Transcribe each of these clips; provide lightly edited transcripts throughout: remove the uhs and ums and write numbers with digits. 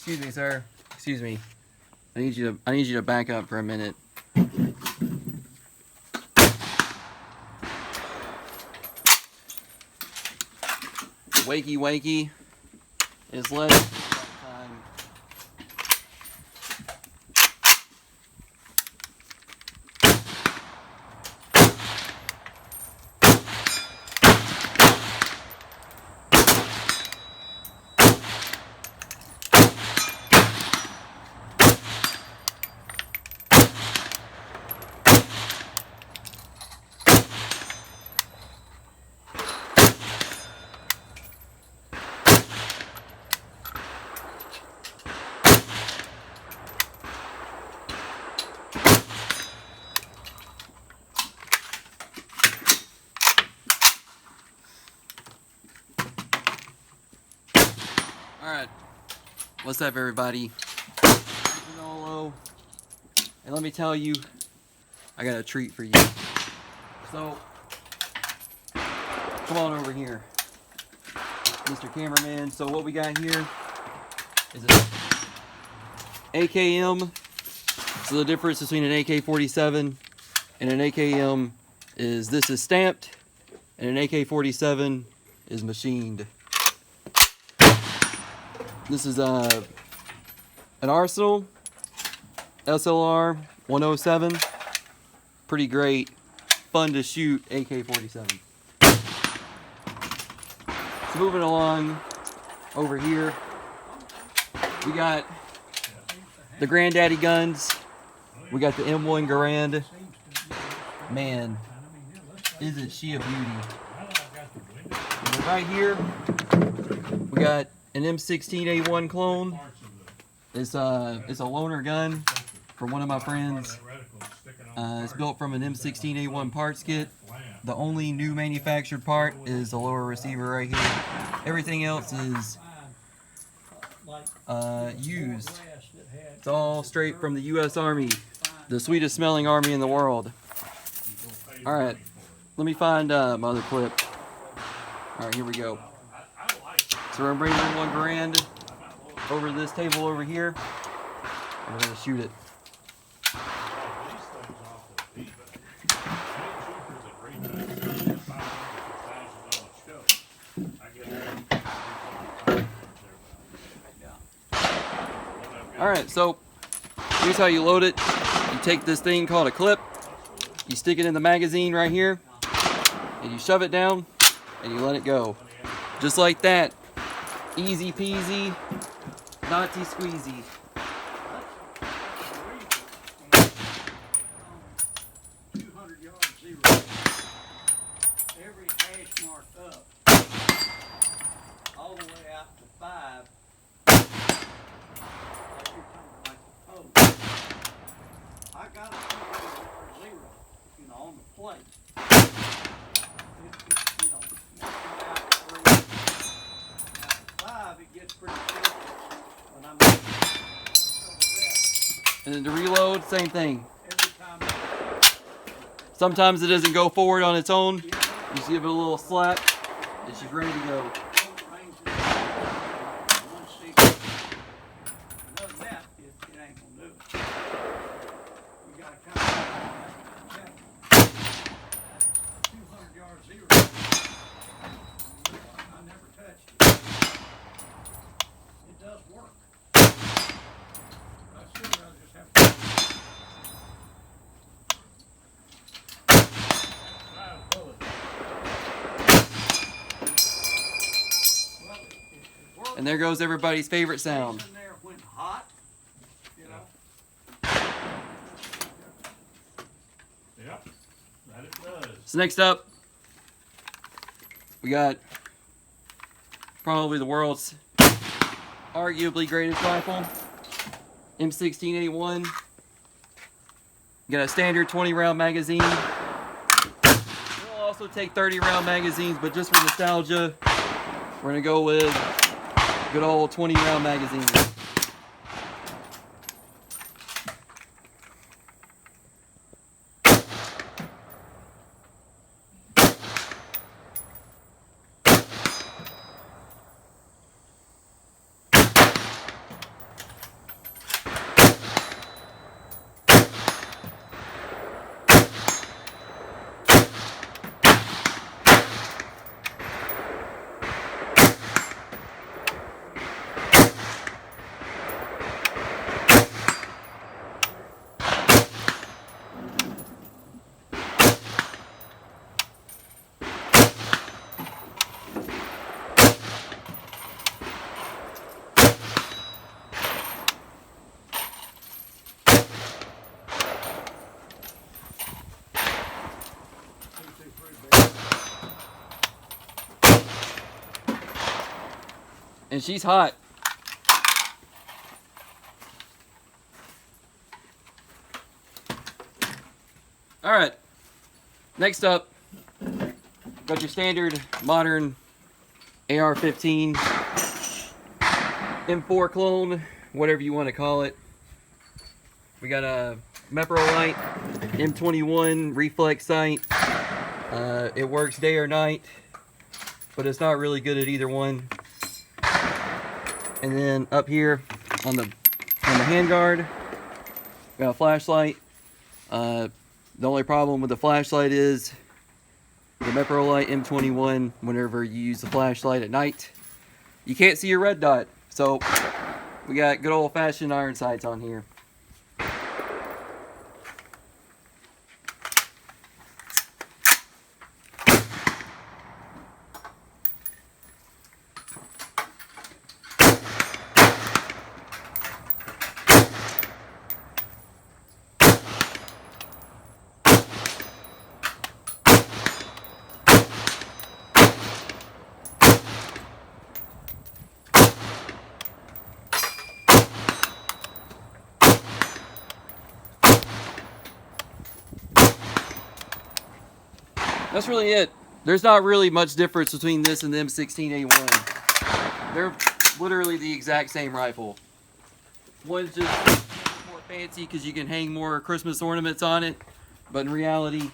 Excuse me, sir. Excuse me. I need you to back up for a minute. Wakey wakey is led time. Alright, what's up everybody? Manolo. And let me tell you, I got a treat for you. So, come on over here, Mr. Cameraman. So what we got here is an AKM. So the difference between an AK-47 and an AKM is this is stamped and an AK-47 is machined. This is an Arsenal SLR 107. Pretty great, fun to shoot AK-47. So moving along over here, we got the Granddaddy guns. We got the M1 Garand. Man, isn't she a beauty? And then right here, we got an M16A1 clone. It's a loaner gun from one of my friends. It's built from an M16A1 parts kit. The only new manufactured part is the lower receiver right here. Everything else is used. It's all straight from the U.S. Army, the sweetest smelling army in the world. Alright, let me find my other clip. Alright, here we go. So we're going to bring in one Garand over to this table over here, and we're going to shoot it. Alright, so here's how you load it. You take this thing called a clip, you stick it in the magazine right here, and you shove it down, and you let it go. Just like that. Easy peasy, naughty squeezy. 200 yards, zero. Every hash mark up, all the way out to 5. Like you're talking like the post. I got a 200 yard zero, you know, on the plate. You know, out 3. Now, 5, it gets pretty tricky when I'm over that. And then to reload, same thing. Every time Sometimes it doesn't go forward on its own. You just give it a little slap, and she's ready to go. And there goes everybody's favorite sound. Yep, that it does. So next up, we got probably the world's arguably greatest rifle, M16A1. You got a standard 20 round magazine. We'll also take 30 round magazines, but just for nostalgia, we're gonna go with good old 20 round magazines. And she's hot. Alright. Next up, got your standard modern AR-15 M4 clone, whatever you want to call it. We got a Meprolite M21 reflex sight. It works day or night, but it's not really good at either one. And then up here on the handguard, we got a flashlight. The only problem with the flashlight is the Meprolite M21, whenever you use the flashlight at night, you can't see your red dot. So we got good old-fashioned iron sights on here. That's really it. There's not really much difference between this and the M16A1. They're literally the exact same rifle. One's just more fancy because you can hang more Christmas ornaments on it, but in reality,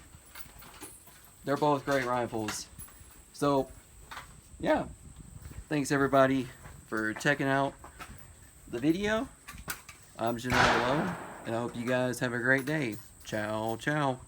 they're both great rifles. So, yeah. Thanks everybody for checking out the video. I'm Janelle Malone, and I hope you guys have a great day. Ciao, ciao.